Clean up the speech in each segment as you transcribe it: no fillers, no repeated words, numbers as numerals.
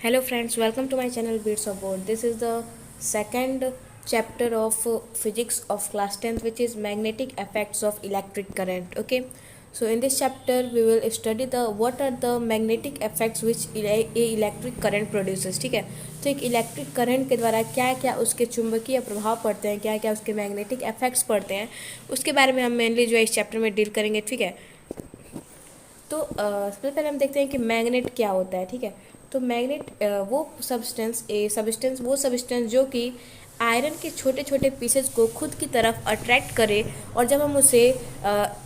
Hello friends, welcome to my channel Beats of Board. This is the second chapter of physics of class 10th, which is magnetic effects of electric current. Okay, so in this chapter we will study the what are the magnetic effects which electric current produces. ठीक है, तो एक electric current के द्वारा क्या क्या उसके चुंबकीय प्रभाव पड़ते हैं, क्या क्या उसके मैग्नेटिक इफेक्ट्स पड़ते हैं, उसके बारे में हम मेनली जो है इस चैप्टर में डील करेंगे. ठीक है, तो सबसे पहले हम देखते हैं कि मैग्नेट क्या होता है. ठीक है, तो मैग्नेट वो सब्सटेंस जो कि आयरन के छोटे छोटे पीसेस को खुद की तरफ अट्रैक्ट करे, और जब हम उसे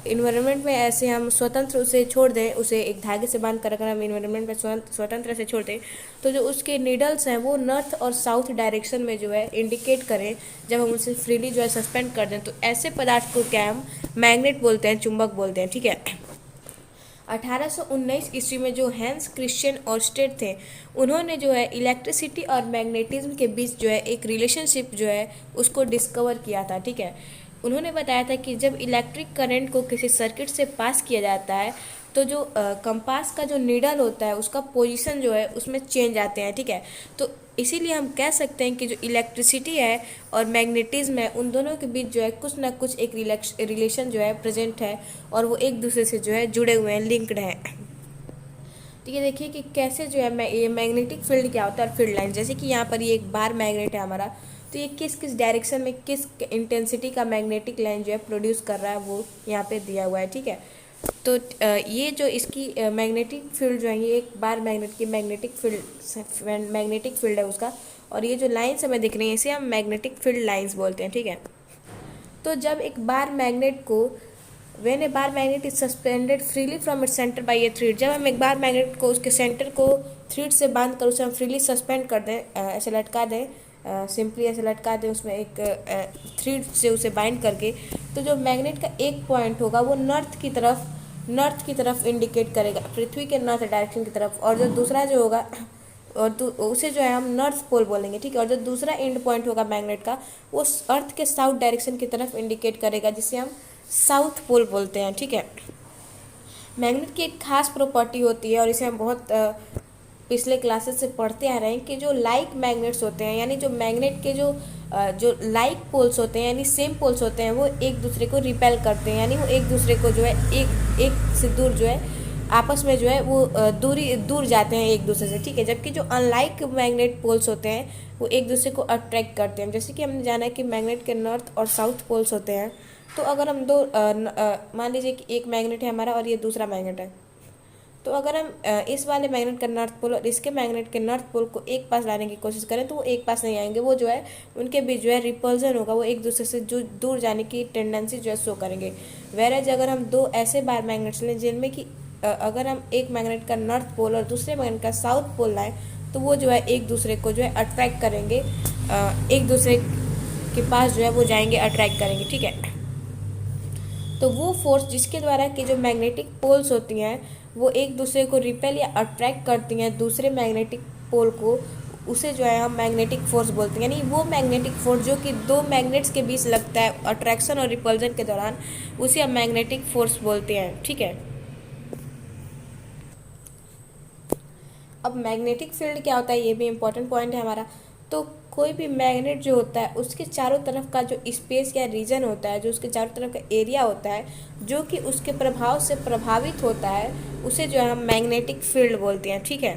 इन्वायरमेंट में ऐसे हम स्वतंत्र उसे छोड़ दें, उसे एक धागे से बांध कर अगर हम इन्वायरमेंट में स्वतंत्र से छोड़ दें, तो जो उसके नीडल्स हैं वो नॉर्थ और साउथ डायरेक्शन में जो है इंडिकेट करें. जब हम उसे फ्रीली जो है सस्पेंड कर दें, तो ऐसे पदार्थ को क्या हम मैग्नेट बोलते हैं, चुंबक बोलते हैं. ठीक है, 1819 ईस्वी में जो हैंस क्रिश्चियन ऑर्स्टेड थे, उन्होंने जो है इलेक्ट्रिसिटी और मैग्नेटिज्म के बीच जो है एक रिलेशनशिप जो है उसको डिस्कवर किया था. ठीक है, उन्होंने बताया था कि जब इलेक्ट्रिक करंट को किसी सर्किट से पास किया जाता है, तो जो कंपास का जो नीडल होता है उसका पोजीशन जो है उसमें चेंज आते हैं. ठीक है, तो इसीलिए हम कह सकते हैं कि जो इलेक्ट्रिसिटी है और मैग्नेटिज्म है, उन दोनों के बीच जो है कुछ ना कुछ एक रिलेशन जो है प्रेजेंट है, और वो एक दूसरे से जो है जुड़े हुए हैं, लिंक्ड हैं. तो ये देखिए कि कैसे जो है ये मैग्नेटिक फील्ड क्या होता है और फील्ड लाइन. जैसे कि यहाँ पर ये एक बार मैग्नेट है हमारा, तो ये किस किस डायरेक्शन में किस इंटेंसिटी का मैग्नेटिक लाइन जो है प्रोड्यूस कर रहा है वो यहाँ पे दिया हुआ है. ठीक है, तो ये जो इसकी मैग्नेटिक फील्ड जो है, ये एक बार मैग्नेट की मैग्नेटिक फील्ड है उसका, और ये जो लाइन्स हमें दिख रही हैं इसे हम मैग्नेटिक फील्ड लाइन्स बोलते हैं. ठीक है, तो जब एक बार मैग्नेट को when a bar magnet is suspended freely from its centre by a thread, जब हम एक बार मैग्नेट को उसके सेंटर को थ्रेड से बांध कर उसे हम फ्रीली सस्पेंड कर दें, ऐसे लटका दें, सिंपली ऐसे लटका दें उसमें एक थ्रेड से उसे बाइंड करके, तो जो मैग्नेट का एक पॉइंट होगा वो नॉर्थ की तरफ इंडिकेट करेगा, पृथ्वी के नॉर्थ डायरेक्शन की तरफ, और जो दूसरा जो होगा और उसे जो है हम नॉर्थ पोल बोलेंगे. ठीक है, और जो दूसरा एंड पॉइंट होगा मैग्नेट का वो अर्थ के साउथ डायरेक्शन की तरफ इंडिकेट करेगा, जिसे हम साउथ पोल बोलते हैं. ठीक है, मैग्नेट की एक खास प्रॉपर्टी होती है, और इसे हम बहुत पिछले क्लासेस से पढ़ते आ रहे हैं कि जो लाइक मैग्नेट्स होते हैं, यानी जो मैग्नेट के जो लाइक पोल्स होते हैं, यानी सेम पोल्स होते हैं, वो एक दूसरे को रिपेल करते हैं, यानी वो एक दूसरे को जो है एक से दूर जो है आपस में जो है वो दूर जाते हैं एक दूसरे से. ठीक है, जबकि जो अनलाइक मैग्नेट पोल्स होते हैं वो एक दूसरे को अट्रैक्ट करते हैं. जैसे कि हमने जाना है कि मैग्नेट के नॉर्थ और साउथ पोल्स होते हैं, तो अगर हम मान लीजिए कि एक मैग्नेट है हमारा और ये दूसरा मैग्नेट है, तो अगर हम इस वाले मैग्नेट का नॉर्थ पोल और इसके मैग्नेट के नॉर्थ पोल को एक पास लाने की कोशिश करें, तो वो एक पास नहीं आएंगे, वो जो है उनके बीच जो है रिपल्जन होगा, वो एक दूसरे से जो दूर जाने की टेंडेंसी जो है शो करेंगे. वेरेज अगर हम दो ऐसे बार मैग्नेट्स लें जिनमें कि अगर हम एक मैग्नेट का नॉर्थ पोल और दूसरे मैग्नेट का साउथ पोल लाएँ, तो वो जो है एक दूसरे को जो है अट्रैक्ट करेंगे, एक दूसरे के पास जो है वो जाएंगे, अट्रैक्ट करेंगे. ठीक है, तो वो फोर्स जिसके द्वारा कि जो मैग्नेटिक पोल्स होती हैं वो एक दूसरे को रिपेल या अट्रैक्ट करती हैं दूसरे मैग्नेटिक पोल को, उसे जो है हम मैग्नेटिक फोर्स बोलते हैं. यानी वो मैग्नेटिक फोर्स जो कि दो मैग्नेट्स के बीच लगता है अट्रैक्शन और रिपल्जन के दौरान, उसे हम मैग्नेटिक फोर्स बोलते हैं. ठीक है, अब मैग्नेटिक फील्ड क्या होता है ये भी इम्पोर्टेंट पॉइंट है हमारा. तो कोई भी मैग्नेट जो होता है उसके चारों तरफ का जो स्पेस या रीजन होता है, जो उसके चारों तरफ का एरिया होता है, जो कि उसके प्रभाव से प्रभावित होता है, उसे जो है हम मैग्नेटिक फील्ड बोलते हैं. ठीक है,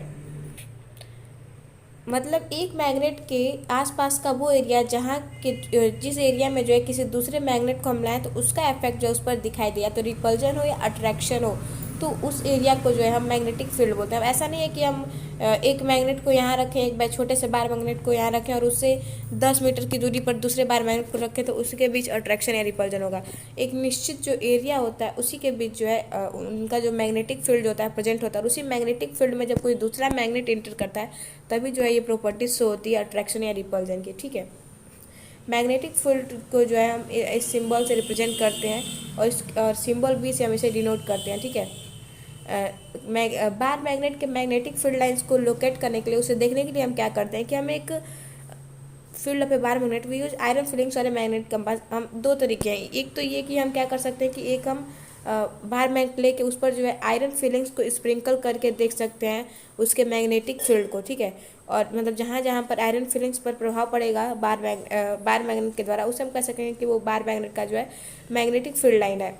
मतलब एक मैग्नेट के आसपास का वो एरिया जहाँ के जिस एरिया में जो है किसी दूसरे मैग्नेट को हम लाएँ, तो उसका इफेक्ट जो उस पर दिखाई दिया, तो रिपल्जन हो या अट्रैक्शन हो, तो उस एरिया को जो है हम मैग्नेटिक फील्ड बोलते हैं. अब ऐसा नहीं है कि हम एक मैग्नेट को यहाँ रखें, एक छोटे से बार मैग्नेट को यहाँ रखें और उससे 10 मीटर की दूरी पर दूसरे बार मैग्नेट को रखें तो उसके बीच अट्रैक्शन या रिपल्जन होगा. एक निश्चित जो एरिया होता है उसी के बीच जो है उनका जो मैग्नेटिक फील्ड होता है प्रेजेंट होता है, और उसी मैग्नेटिक फील्ड में जब कोई दूसरा मैग्नेट इंटर करता है तभी जो है ये प्रॉपर्टीज शो होती है अट्रैक्शन या रिपल्जन की. ठीक है, मैग्नेटिक फील्ड को जो है हम इस सिंबल से रिप्रेजेंट करते हैं, और सिंबल बी से हम इसे डिनोट करते हैं. ठीक है, बार मैग्नेट के मैग्नेटिक फील्ड लाइंस को लोकेट करने के लिए, उसे देखने के लिए हम क्या करते हैं कि हम एक field of a bar magnet we use iron filings वाले मैग्नेट कंपास. हम दो तरीके हैं. एक तो ये कि हम क्या कर सकते हैं कि एक हम बाहर मैग्नेट लेके उस पर जो है आयरन फिलिंग्स को स्प्रिंकल करके देख सकते हैं उसके मैग्नेटिक फील्ड को, ठीक है। और मतलब जहाँ जहाँ पर आयरन फिलिंग्स पर प्रभाव पड़ेगा बार मैग्नेट के द्वारा, उसे हम कह सकेंगे कि वो बार मैग्नेट का जो है मैग्नेटिक फील्ड लाइन है।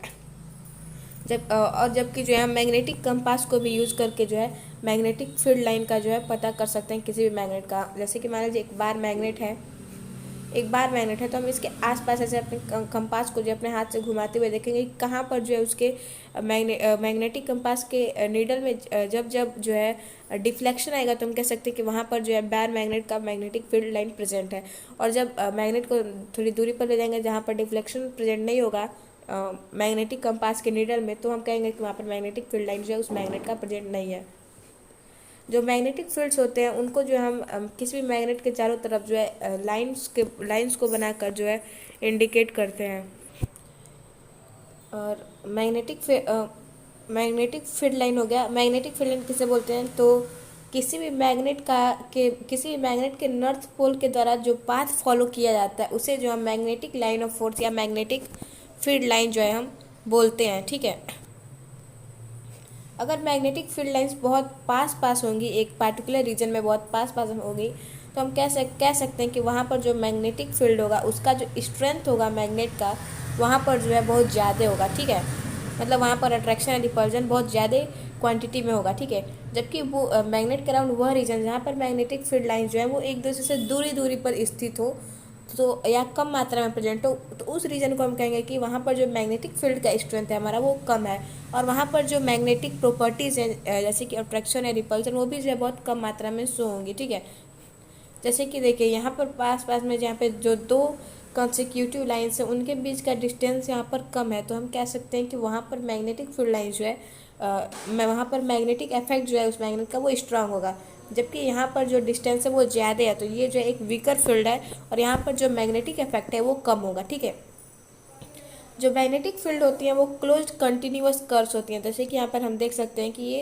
और जबकि जो है हम मैग्नेटिक कंपास को भी यूज़ करके जो है मैग्नेटिक फील्ड लाइन का जो है पता कर सकते हैं किसी भी मैग्नेट का। जैसे कि मान लीजिए एक बार मैग्नेट है तो हम इसके आसपास ऐसे अपने कंपास को जो अपने हाथ से घुमाते हुए देखेंगे कि कहाँ पर जो है उसके मैग्नेटिक कंपास के नीडल में जब जब जो है डिफ्लेक्शन आएगा तो हम कह सकते हैं कि वहाँ पर जो है बार मैग्नेट का मैग्नेटिक फील्ड लाइन प्रेजेंट है। और जब मैग्नेट को थोड़ी दूरी पर ले जाएंगे जहाँ पर डिफ्लेक्शन प्रेजेंट नहीं होगा मैग्नेटिक कंपास के नीडल में, तो हम कहेंगे कि वहाँ पर मैग्नेटिक फील्ड लाइन जो है उस मैग्नेट का प्रेजेंट नहीं है। जो मैग्नेटिक फील्ड्स होते हैं उनको जो हम किसी भी मैग्नेट के चारों तरफ जो है लाइंस को बनाकर जो है इंडिकेट करते हैं। और मैग्नेटिक फील्ड लाइन हो गया। मैग्नेटिक फील्ड लाइन किसे बोलते हैं, तो किसी भी मैग्नेट के नॉर्थ पोल के द्वारा जो पाथ फॉलो किया जाता है उसे जो हम मैग्नेटिक लाइन ऑफ फोर्स या मैग्नेटिक फील्ड लाइन जो है हम बोलते हैं, ठीक है। अगर मैग्नेटिक फील्ड लाइंस बहुत पास होंगी, एक पार्टिकुलर रीजन में बहुत पास होगी, तो हम कह सकते हैं कि वहाँ पर जो मैग्नेटिक फील्ड होगा उसका जो स्ट्रेंथ होगा मैग्नेट का वहाँ पर जो है बहुत ज़्यादा होगा, ठीक है। मतलब वहाँ पर अट्रैक्शन एंड रिपल्जन बहुत ज़्यादा क्वांटिटी में होगा, ठीक है। जबकि वो मैग्नेट के अराउंड वह रीजन जहाँ पर मैग्नेटिक फील्ड लाइन जो है वो एक दूसरे से दूरी पर स्थित हो तो या कम मात्रा में प्रेजेंट हो, तो उस रीजन को हम कहेंगे कि वहाँ पर जो मैग्नेटिक फील्ड का स्ट्रेंथ है हमारा वो कम है। और वहाँ पर जो मैग्नेटिक प्रॉपर्टीज़ हैं जैसे कि अट्रैक्शन या रिपल्सन वो भी जो है बहुत कम मात्रा में शो होंगी, ठीक है। जैसे कि देखिए यहाँ पर पास में जहाँ पे जो दो कंसेक्यूटिव लाइन्स हैं उनके बीच का डिस्टेंस यहाँ पर कम है, तो हम कह सकते हैं कि वहाँ पर मैग्नेटिक फील्ड लाइन जो है वहाँ पर मैग्नेटिक इफेक्ट जो है उस मैग्नेट का वो स्ट्रांग होगा। जबकि यहाँ पर जो डिस्टेंस है वो ज़्यादा है तो ये जो एक वीकर फील्ड है और यहाँ पर जो मैग्नेटिक इफेक्ट है वो कम होगा, ठीक है। जो मैग्नेटिक फील्ड होती हैं वो क्लोज्ड कंटिन्यूअस कर्व्स होती हैं, जैसे कि यहाँ पर हम देख सकते हैं कि ये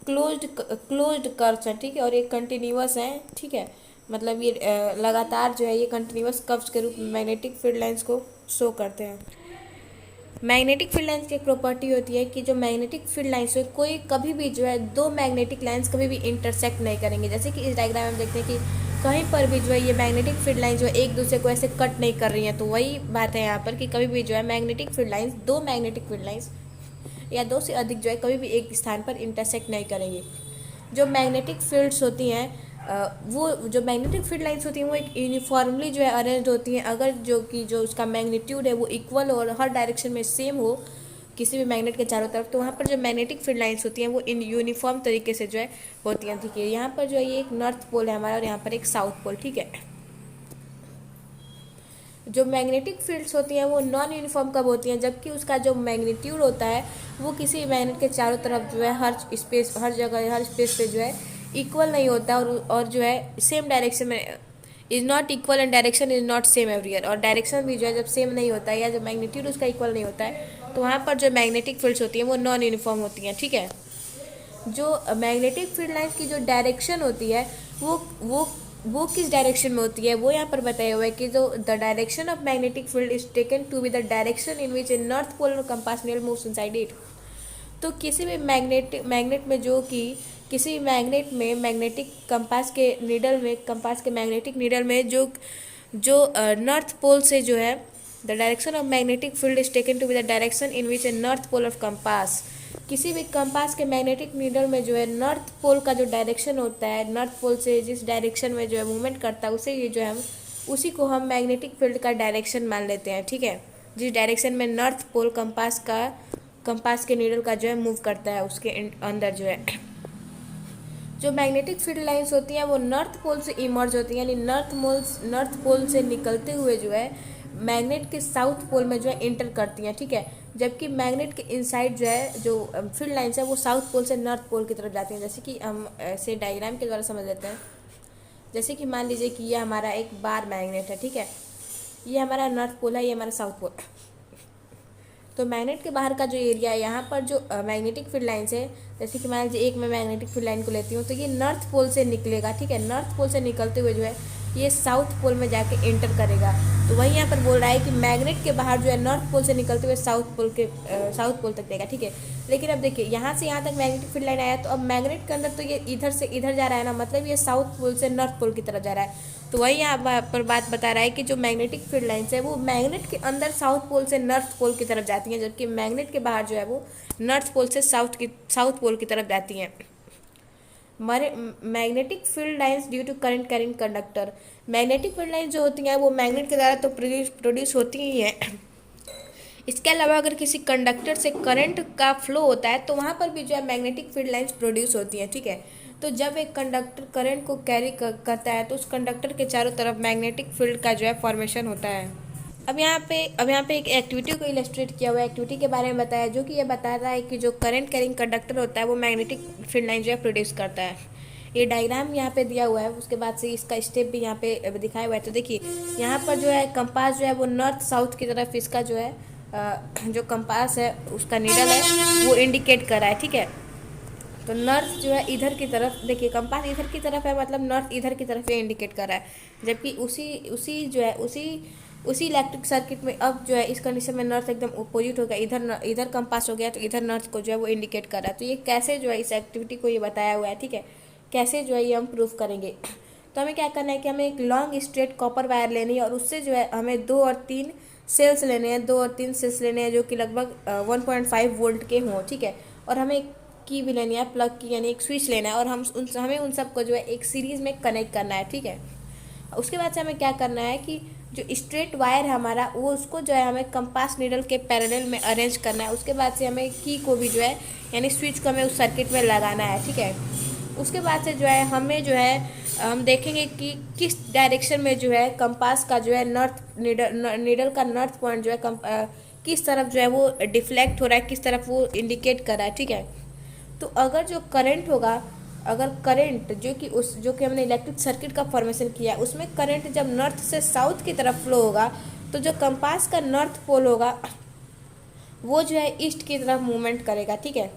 क्लोज्ड कर्व्स हैं, ठीक है। और ये कंटिन्यूअस हैं, ठीक है। मतलब ये लगातार जो है ये कंटिन्यूअस कर्व्स के रूप में मैग्नेटिक फील्ड लाइंस को शो करते हैं। मैग्नेटिक फील्ड लाइंस की एक प्रॉपर्टी होती है कि जो मैग्नेटिक फील्ड लाइंस है कोई कभी भी जो है दो मैग्नेटिक लाइंस कभी भी इंटरसेक्ट नहीं करेंगे। जैसे कि इस डायग्राम में हम देखते हैं कि कहीं पर भी जो है ये मैग्नेटिक फील्ड लाइन जो है एक दूसरे को ऐसे कट नहीं कर रही हैं, तो वही बात है यहाँ पर कि कभी भी जो है मैग्नेटिक फील्ड लाइंस दो मैग्नेटिक फील्ड लाइंस या दो से अधिक जो है कभी भी एक स्थान पर इंटरसेक्ट नहीं करेंगे। जो मैग्नेटिक फील्ड्स होती हैं वो जो मैग्नेटिक फील्ड लाइंस होती हैं वो एक यूनिफॉर्मली जो है अरेंज होती हैं। अगर जो उसका मैग्नीट्यूड है वो इक्वल और हर डायरेक्शन में सेम हो किसी भी मैग्नेट के चारों तरफ, तो वहाँ पर जो मैग्नेटिक फील्ड लाइंस होती हैं वो इन यूनिफॉर्म तरीके से जो है होती हैं, ठीक है। यहाँ पर जो है ये एक नॉर्थ पोल है हमारा और यहाँ पर एक साउथ पोल, ठीक है। जो मैग्नेटिक फील्ड्स होती हैं वो नॉन यूनिफॉर्म कब होती हैं, जबकि उसका जो मैग्नीट्यूड होता है वो किसी मैग्नेट के चारों तरफ जो है हर जगह हर स्पेस पे जो है इक्वल नहीं होता और जो है सेम डायरेक्शन में is not equal and direction is not same everywhere. और डायरेक्शन भी जो है जब सेम नहीं होता है या जब मैग्नीट्यूड उसका इक्वल नहीं होता है तो वहाँ पर जो मैग्नेटिक फील्ड्स होती हैं वो नॉन यूनिफॉर्म होती हैं, ठीक है। जो मैग्नेटिक फील्ड लाइंस की जो डायरेक्शन होती है वो किस डायरेक्शन में होती है वो यहाँ पर बताया हुआ है कि जो the direction of magnetic field is taken to be the direction in which a north pole compass needle moves inside it. तो किसी भी मैग्नेट में जो कि किसी भी मैग्नेट में मैग्नेटिक कंपास के मैग्नेटिक नीडल में जो नॉर्थ पोल से जो है the direction of magnetic field is taken to be the direction in which a north pole of compass. किसी भी कंपास के मैग्नेटिक नीडल में जो है नॉर्थ पोल का जो डायरेक्शन होता है, नॉर्थ पोल से जिस डायरेक्शन में जो है मूवमेंट करता है उसे ये जो है उसी को हम मैग्नेटिक फील्ड का डायरेक्शन मान लेते हैं, ठीक है। जिस डायरेक्शन में नॉर्थ पोल कंपास के नीडल का जो है मूव करता है उसके अंदर जो है जो मैग्नेटिक फील्ड लाइंस होती हैं वो नॉर्थ पोल से इमर्ज होती हैं, यानी नॉर्थ पोल से निकलते हुए जो है मैग्नेट के साउथ पोल में जो है इंटर करती हैं, ठीक है। जबकि मैग्नेट के इनसाइड जो है जो फील्ड लाइंस है वो साउथ पोल से नॉर्थ पोल की तरफ जाती हैं। जैसे कि हम ऐसे डायग्राम के द्वारा समझ लेते हैं। जैसे कि मान लीजिए कि ये हमारा एक बार मैग्नेट है, ठीक है। ये हमारा नॉर्थ पोल है, ये हमारा साउथ पोल। तो मैग्नेट के बाहर का जो एरिया है यहाँ पर जो मैग्नेटिक फील्ड लाइंस है, जैसे कि मान लीजिए एक मैं मैग्नेटिक फील्ड लाइन को लेती हूँ तो ये नॉर्थ पोल से निकलेगा, ठीक है। नॉर्थ पोल से निकलते हुए जो है ये साउथ पोल में जाके एंटर करेगा। तो वही यहाँ पर बोल रहा है कि मैग्नेट के बाहर जो है नॉर्थ पोल से निकलते हुए साउथ पोल तक देगा, ठीक है। लेकिन अब देखिए यहाँ से यहाँ तक मैग्नेटिक फील्ड लाइन आया, तो अब मैग्नेट के अंदर तो ये इधर से इधर जा रहा है ना, मतलब ये साउथ पोल से नॉर्थ पोल की तरफ जा रहा है। तो वही यहाँ पर बात बता रहा है कि जो मैग्नेटिक फील्ड लाइन्स है वो मैग्नेट के अंदर साउथ पोल से नॉर्थ पोल की तरफ जाती हैं, जबकि मैग्नेट के बाहर जो है वो नॉर्थ पोल से साउथ पोल की तरफ जाती हैं। Magnetic field lines due to current carrying conductor. Magnetic field lines जो होती हैं वो मैग्नेट के द्वारा तो प्रोड्यूस होती ही हैं। इसके अलावा अगर किसी कंडक्टर से करंट का फ्लो होता है तो वहाँ पर भी जो है मैग्नेटिक फील्ड लाइंस प्रोड्यूस होती हैं, ठीक है। तो जब एक कंडक्टर करंट को कैरी करता है तो उस कंडक्टर के चारों तरफ मैग्नेटिक फील्ड का जो है फॉर्मेशन होता है। अब यहाँ पे एक एक्टिविटी को इलस्ट्रेट किया हुआ है, एक्टिविटी के बारे में बताया, जो कि ये बता रहा है कि जो करंट कैरिंग कंडक्टर होता है वो मैग्नेटिक फील्ड लाइन जो है प्रोड्यूस करता है। ये डायग्राम यहाँ पे दिया हुआ है, उसके बाद से इसका स्टेप भी यहाँ पे दिखाया हुआ है। तो देखिए यहाँ पर जो है कंपास जो है वो नॉर्थ साउथ की तरफ इसका जो है जो कंपास है उसका नीडल है वो इंडिकेट कर रहा है, ठीक है। तो नॉर्थ जो है इधर की तरफ, देखिए कंपास इधर की तरफ है, मतलब नॉर्थ इधर की तरफ ये इंडिकेट कर रहा है। जबकि उसी इलेक्ट्रिक सर्किट में अब जो है इस कंडीशन में नॉर्थ एकदम अपोजिट हो गया, इधर कंपास हो गया, तो इधर नॉर्थ को जो है वो इंडिकेट कर रहा है। तो ये कैसे जो है इस एक्टिविटी को ये बताया हुआ है, ठीक है, कैसे जो है ये हम प्रूफ करेंगे। तो हमें क्या करना है कि हमें एक लॉन्ग स्ट्रेट कॉपर वायर लेनी है और उससे जो है हमें 2 और 3 सेल्स लेने हैं, 2 और 3 सेल्स लेने हैं जो कि लगभग 1.5 वोल्ट के हों, ठीक है। और हमें एक की भी लेनी है, प्लग की, यानी एक स्विच लेना है, और हमें उन सबको जो है एक सीरीज़ में कनेक्ट करना है, ठीक है। उसके बाद से हमें क्या करना है कि जो स्ट्रेट वायर है हमारा वो उसको जो है हमें कंपास नीडल के पैरेलल में अरेंज करना है। उसके बाद से हमें की को भी जो है यानी स्विच को हमें उस सर्किट में लगाना है, ठीक है। उसके बाद से जो है हमें जो है हम देखेंगे कि किस डायरेक्शन में जो है कंपास का जो है नीडल का नॉर्थ पॉइंट जो है किस तरफ जो है वो डिफ्लेक्ट हो रहा है, किस तरफ वो इंडिकेट कर रहा है, ठीक है। तो अगर जो करंट होगा, अगर करंट जो कि हमने इलेक्ट्रिक सर्किट का फॉर्मेशन किया है उसमें करंट जब नॉर्थ से साउथ की तरफ फ्लो होगा तो जो कंपास का नॉर्थ पोल होगा वो जो है ईस्ट की तरफ मूवमेंट करेगा, ठीक है।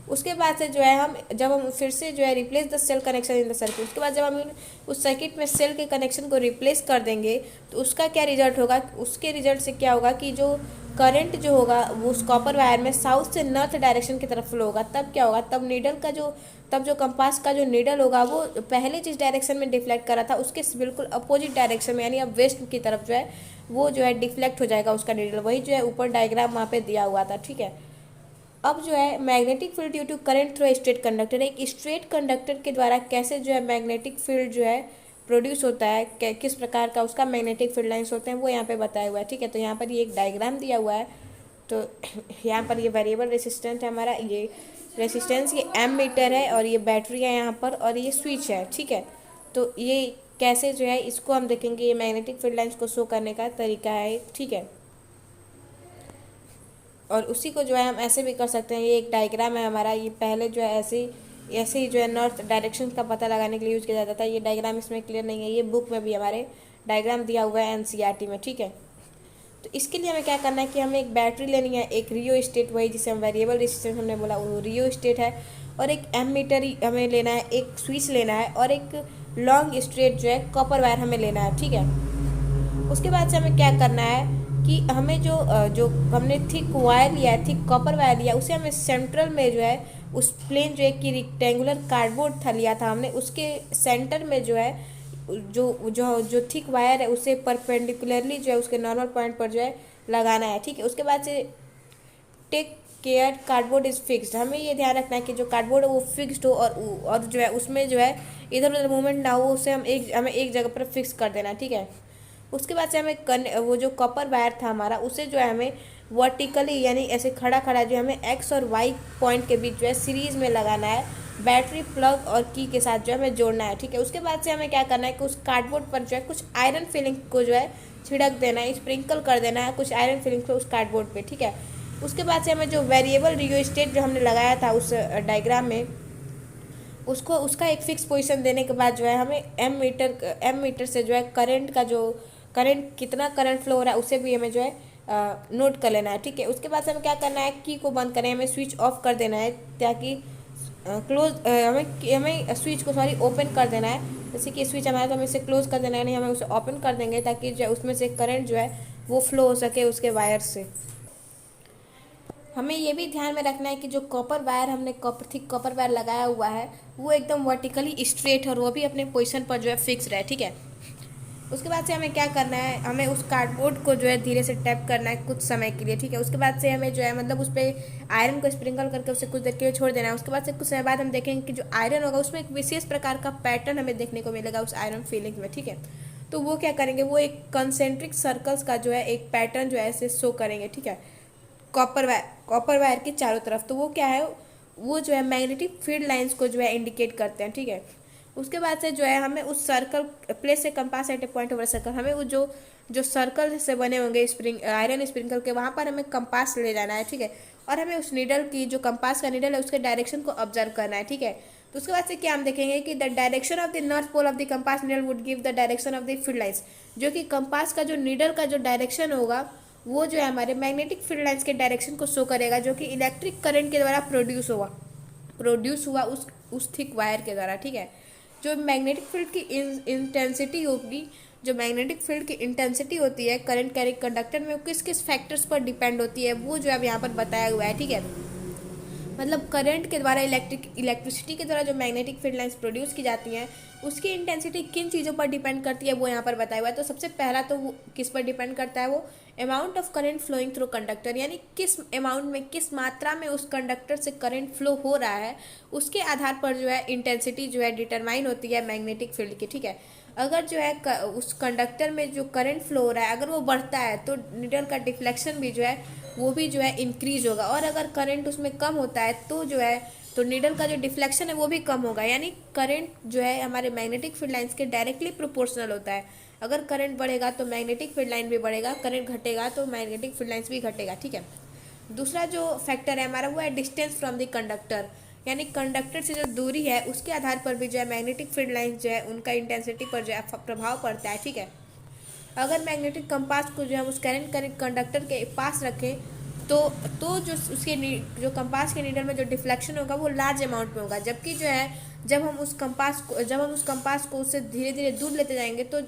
उसके बाद से जो है जब हम फिर से जो है replace the cell connection in the circuit, उसके बाद जब हम उस सर्किट में सेल के कनेक्शन को रिप्लेस कर देंगे तो उसका क्या रिजल्ट होगा, उसके रिजल्ट से क्या होगा कि जो करंट जो होगा वो उस कॉपर वायर में साउथ से नॉर्थ डायरेक्शन की तरफ फ्लो होगा। तब क्या होगा, तब जो कंपास का जो नीडल होगा वो पहले जिस डायरेक्शन में डिफ्लेक्ट कर रहा था उसके बिल्कुल अपोजिट डायरेक्शन में, यानी अब वेस्ट की तरफ जो है वो जो है डिफ्लेक्ट हो जाएगा उसका नीडल। वही जो है ऊपर डायग्राम वहाँ पे दिया हुआ था, ठीक है। अब जो है magnetic field due to current through straight conductor, एक स्ट्रेट कंडक्टर के द्वारा कैसे जो है मैग्नेटिक फील्ड जो है प्रोड्यूस होता है, किस प्रकार का उसका मैग्नेटिक फील्ड लाइंस होते हैं वो यहाँ पे बताया हुआ है, ठीक है। तो यहाँ पर ये एक डायग्राम दिया हुआ है। तो यहाँ पर ये वेरिएबल रेसिस्टेंस है हमारा, ये रेसिस्टेंस ये एम मीटर है और ये बैटरी है यहाँ पर और ये स्विच है, ठीक है। तो ये कैसे जो है इसको हम देखेंगे, ये मैग्नेटिक फील्ड लाइंस को शो करने का तरीका है, ठीक है। और उसी को जो है हम ऐसे भी कर सकते हैं, ये एक डायग्राम है हमारा, ये पहले जो है ऐसे ही जो है नॉर्थ डायरेक्शन का पता लगाने के लिए यूज़ किया जाता था। ये डायग्राम इसमें क्लियर नहीं है, ये बुक में भी हमारे डायग्राम दिया हुआ है एनसीईआरटी में, ठीक है। तो इसके लिए हमें क्या करना है कि हमें एक बैटरी लेनी है, एक रियो स्टेट, वही जिसे हम वेरिएबल रेजिस्टेंस हमने बोला वो रियो स्टेट है, और एक एमीटर हमें लेना है, एक स्विच लेना है और एक लॉन्ग स्ट्रेट जो है कॉपर वायर हमें लेना है, ठीक है। उसके बाद से हमें क्या करना है कि हमें जो हमने थिक वायर लिया है, थिक कॉपर वायर लिया, उसे हमें सेंट्रल में जो है उस प्लेन जो है कि रेक्टेंगुलर कार्डबोर्ड था लिया था हमने, उसके सेंटर में जो है जो थिक वायर है उसे परपेंडिकुलरली जो है उसके नॉर्मल पॉइंट पर जो है लगाना है, ठीक है। उसके बाद से take care cardboard is fixed, हमें ये ध्यान रखना है कि जो कार्डबोर्ड है वो फिक्स्ड हो और जो है उसमें जो है इधर उधर मूवमेंट ना हो, उसे हमें एक जगह पर फिक्स कर देना है, ठीक है। उसके बाद से हमें वो जो कॉपर वायर था हमारा उसे जो है हमें वर्टिकली यानी ऐसे खड़ा खड़ा जो हमें एक्स और वाई पॉइंट के बीच जो है सीरीज़ में लगाना है, बैटरी प्लग और की के साथ जो है हमें जोड़ना है, ठीक है। उसके बाद से हमें क्या करना है कि उस कार्डबोर्ड पर जो है कुछ आयरन फिलिंग को जो है छिड़क देना है, स्प्रिंकल कर देना है कुछ आयरन फिलिंग को उस कार्डबोर्ड पे, ठीक है। उसके बाद से हमें जो वेरिएबल रियो स्टेट जो हमने लगाया था उस डायग्राम में उसका एक फिक्स पोजीशन देने के बाद जो है हमें एम मीटर से जो है करंट कितना करंट फ्लो हो रहा है उसे भी हमें जो है नोट कर लेना है, ठीक है। उसके बाद से हमें क्या करना है, की को बंद करें, हमें स्विच ऑफ कर देना है ताकि हमें स्विच को ओपन कर देना है जैसे कि स्विच हमारा, तो हमें इसे क्लोज कर देना है, नहीं हमें उसे ओपन कर देंगे ताकि जो उसमें से करंट जो है वो फ्लो हो सके उसके वायर से। हमें ये भी ध्यान में रखना है कि जो कॉपर वायर हमने थिक कॉपर वायर लगाया हुआ है वो एकदम वर्टिकली स्ट्रेट है और वो भी अपने पोजीशन पर जो है फिक्स रहे, ठीक है। उसके बाद से हमें क्या करना है, हमें उस कार्डबोर्ड को जो है धीरे से टैप करना है कुछ समय के लिए, ठीक है। उसके बाद से हमें जो है मतलब उस पर आयरन को स्प्रिंकल करके उसे कुछ देर के लिए छोड़ देना है। उसके बाद से कुछ समय बाद हम देखेंगे कि जो आयरन होगा उसमें एक विशेष प्रकार का पैटर्न हमें देखने को मिलेगा उस आयरन फीलिंग में, ठीक है। तो वो क्या करेंगे, वो एक कंसेंट्रिक सर्कल्स का जो है एक पैटर्न जो है ऐसे शो करेंगे, ठीक है, कॉपर वायर के चारों तरफ। तो वो क्या है, वो जो है मैग्नेटिक फील्ड लाइंस को जो है इंडिकेट करते हैं, ठीक है। उसके बाद से जो है हमें उस सर्कल प्लेस से कंपास एट ए पॉइंट ओवर सर्कल, हमें वो जो जो सर्कल से बने होंगे आयरन स्प्रिंकल के, वहाँ पर हमें कंपास ले जाना है, ठीक है। और हमें उस नीडल की, जो कंपास का नीडल है उसके डायरेक्शन को ऑब्जर्व करना है, ठीक है। तो उसके बाद से क्या हम देखेंगे कि the direction of the north pole of the compass needle would give the direction of the field lines, जो कि कंपास का जो नीडल का जो डायरेक्शन होगा वो जो है हमारे मैग्नेटिक फील्ड लाइंस के डायरेक्शन को शो करेगा, जो कि इलेक्ट्रिक करंट के द्वारा प्रोड्यूस हुआ उस थिक वायर के द्वारा, ठीक है। जो मैग्नेटिक फील्ड की इंटेंसिटी होगी, जो मैग्नेटिक फील्ड की इंटेंसिटी होती है करंट कैरिंग कंडक्टर में, वो किस किस फैक्टर्स पर डिपेंड होती है वो जो अब यहाँ पर बताया हुआ है, ठीक है। मतलब करंट के द्वारा इलेक्ट्रिसिटी के द्वारा जो मैग्नेटिक फील्ड लाइंस प्रोड्यूस की जाती हैं उसकी इंटेंसिटी किन चीज़ों पर डिपेंड करती है वो यहाँ पर बताया हुआ है। तो सबसे पहला तो वो किस पर डिपेंड करता है, वो amount of current flowing through conductor, यानी किस अमाउंट में, किस मात्रा में उस कंडक्टर से करंट फ्लो हो रहा है, उसके आधार पर जो है इंटेंसिटी जो है डिटरमाइन होती है मैग्नेटिक फील्ड की, ठीक है। अगर जो है उस कंडक्टर में जो करंट फ्लो हो रहा है अगर वो बढ़ता है तो नीडल का डिफ्लेक्शन भी जो है वो भी जो है इंक्रीज होगा, और अगर करंट उसमें कम होता है तो जो है तो नीडल का जो डिफ्लेक्शन है वो भी कम होगा। यानी करंट जो है हमारे मैग्नेटिक फील्ड लाइंस के डायरेक्टली प्रोपोर्शनल होता है। अगर करंट बढ़ेगा तो मैग्नेटिक फील्ड लाइन भी बढ़ेगा, करंट घटेगा तो मैग्नेटिक फील्ड लाइंस भी घटेगा, ठीक है। दूसरा जो फैक्टर है हमारा वो है डिस्टेंस फ्रॉम द कंडक्टर, यानी कंडक्टर से जो दूरी है उसके आधार पर भी जो है मैग्नेटिक फील्ड लाइंस जो है उनका इंटेंसिटी पर जो है प्रभाव पड़ता है, ठीक है। अगर मैग्नेटिक कंपास को जो हम उस करंट कंडक्टर के पास रखें तो जो उसके जो कंपास के नीडल में जो डिफ्लेक्शन होगा वो लार्ज अमाउंट में होगा, जबकि जो है जब हम उस कंपास को उससे धीरे धीरे दूर लेते जाएंगे तो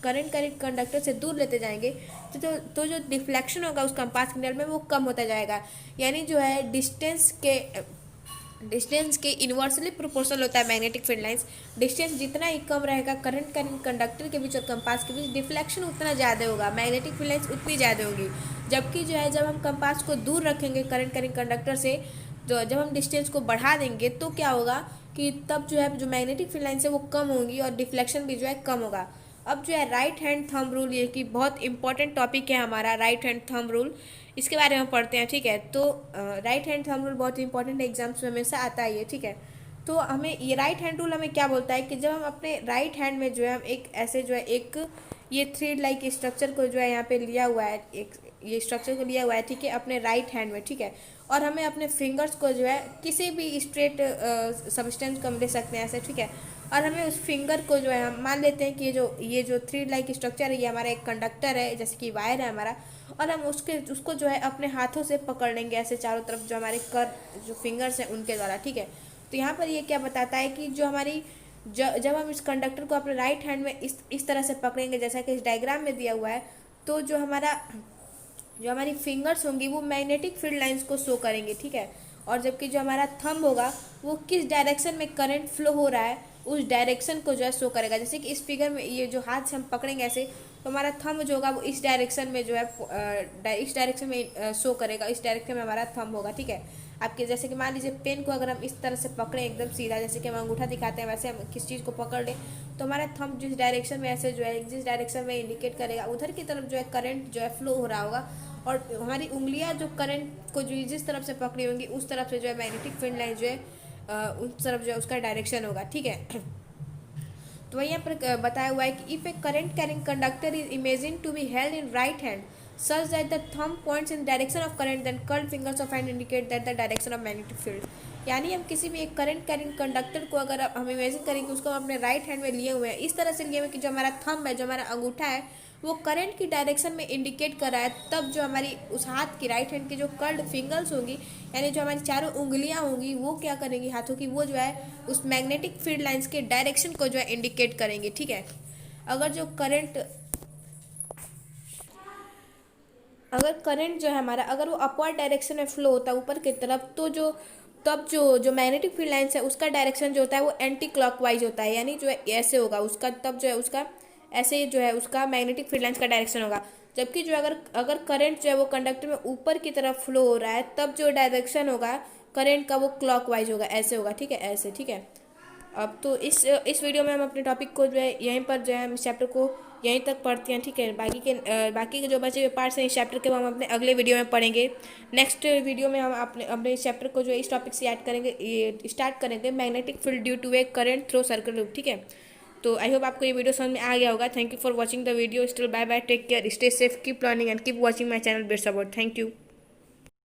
करंट कंडक्टर से दूर लेते जाएंगे तो जो डिफ्लेक्शन होगा उस कंपास के नीडल में वो कम होता जाएगा। यानी जो है डिस्टेंस के इन्वर्सली प्रोपोर्शनल होता है मैग्नेटिक फील्ड लाइंस। डिस्टेंस जितना ही कम रहेगा करंट कंडक्टर के बीच और कंपास के बीच, डिफ्लेक्शन उतना ज़्यादा होगा, मैग्नेटिक फील्ड लाइंस उतनी ज़्यादा होगी। जबकि जो है जब हम कंपास को दूर रखेंगे करंट कंडक्टर से, तो जब हम डिस्टेंस को बढ़ा देंगे तो क्या होगा कि तब जो है जो मैग्नेटिक फील्ड लाइंस है वो कम होंगी और डिफ्लेक्शन भी जो है कम होगा। अब जो है राइट हैंड थंब रूल, ये कि बहुत इंपॉर्टेंट टॉपिक है हमारा राइट हैंड थंब रूल, इसके बारे में पढ़ते हैं, ठीक है। तो राइट हैंड थंब रूल बहुत इंपॉर्टेंट एग्जाम्स में हमेशा आता है ये, ठीक है। तो हमें ये राइट हैंड रूल हमें क्या बोलता है कि जब हम अपने राइट हैंड में जो है हम एक ऐसे जो है एक ये थ्रेड लाइक स्ट्रक्चर को जो है यहाँ पे लिया हुआ है, एक ये स्ट्रक्चर को लिया हुआ है, ठीक है, अपने राइट हैंड में, ठीक है। और हमें अपने फिंगर्स को जो है किसी भी स्ट्रेट सब्सटेंस को हम ले सकते हैं ऐसे, ठीक है। और हमें उस फिंगर को जो है हम मान लेते हैं कि ये जो थ्रेड लाइक स्ट्रक्चर है ये हमारा एक कंडक्टर है, जैसे कि वायर है हमारा, और हम उसको जो है अपने हाथों से पकड़ लेंगे ऐसे चारों तरफ जो हमारे जो फिंगर्स हैं उनके द्वारा, ठीक है। तो यहाँ पर ये क्या बताता है कि जो हमारी जब हम इस कंडक्टर को अपने राइट हैंड में इस तरह से पकड़ेंगे जैसा कि इस डायग्राम में दिया हुआ है, तो जो हमारी फिंगर्स होंगी वो मैग्नेटिक फील्ड लाइंस को शो करेंगे, ठीक है। और जबकि जो हमारा थंब होगा वो किस डायरेक्शन में करंट फ्लो हो रहा है उस डायरेक्शन को जो है शो करेगा। जैसे कि इस फिगर में ये जो हाथ से हम पकड़ेंगे ऐसे, तो हमारा थंब जो होगा वो इस डायरेक्शन में जो है इस डायरेक्शन में शो करेगा, इस डायरेक्शन में हमारा थंब होगा, ठीक है। आपके जैसे कि मान लीजिए पेन को अगर हम इस तरह से पकड़ें एकदम सीधा, जैसे कि हम अंगूठा दिखाते हैं वैसे हम किस चीज़ को पकड़ लें, तो हमारा थंब जिस डायरेक्शन में ऐसे जो है जिस डायरेक्शन में इंडिकेट करेगा उधर की तरफ जो है करंट जो है फ्लो हो रहा होगा, और हमारी उंगलियां जो करंट को जो जिस तरफ से पकड़ी होंगी उस तरफ से जो है मैग्नेटिक फील्ड लाइन जो है उस तरफ जो है उसका डायरेक्शन होगा, ठीक है। तो वही यहाँ पर बताया हुआ है कि if a current carrying conductor is imagine to be held in right hand such that the thumb points in direction of current, then curled fingers of hand indicate that the direction of magnetic field। यानी हम किसी भी एक current carrying conductor को अगर हम imagine करेंगे उसको हम अपने राइट हैंड में लिए हुए हैं, इस तरह से लिए हुए हैं कि जो हमारा थंब है, जो हमारा अंगूठा है, वो करंट की डायरेक्शन में इंडिकेट कर रहा है, तब जो हमारी उस हाथ की राइट हैंड की जो कर्ल्ड फिंगर्स होंगी, यानी जो हमारी चारों उंगलियां होंगी, वो क्या करेंगी हाथों की, वो जो है उस मैग्नेटिक फील्ड लाइंस के डायरेक्शन को जो है इंडिकेट करेंगे। ठीक है। अगर जो करंट अगर करंट जो है हमारा, अगर वो अपवर्ड डायरेक्शन में फ्लो होता है ऊपर की तरफ, तो जो तब जो जो मैग्नेटिक फील्ड लाइन्स है उसका डायरेक्शन जो होता है वो एंटी क्लॉकवाइज होता है, यानी जो है ऐसे होगा उसका, तब जो है उसका ऐसे जो है उसका मैग्नेटिक फील्ड लाइन्स का डायरेक्शन होगा। जबकि जो अगर अगर करंट जो है वो कंडक्टर में ऊपर की तरफ फ्लो हो रहा है, तब जो डायरेक्शन होगा करंट का वो क्लॉकवाइज होगा, ऐसे होगा। ठीक है, ऐसे। ठीक है। अब तो इस वीडियो में हम अपने टॉपिक को जो है यहीं पर जो है हम इस चैप्टर को यहीं तक पढ़ते हैं। ठीक है। बाकी के जो बचे हुए पार्ट्स हैं इस चैप्टर के वो हम अपने अगले वीडियो में पढ़ेंगे। नेक्स्ट वीडियो में हम अपने अपने इस चैप्टर को जो है इस टॉपिक से ऐड करेंगे, ये स्टार्ट करेंगे, magnetic field due to a current through circle loop. ठीक है। तो आई होप आपको ये वीडियो समझ में आ गया होगा। Thank you for watching the video. Still bye bye, take care, stay safe, keep learning and keep watching my channel bits about. Thank you.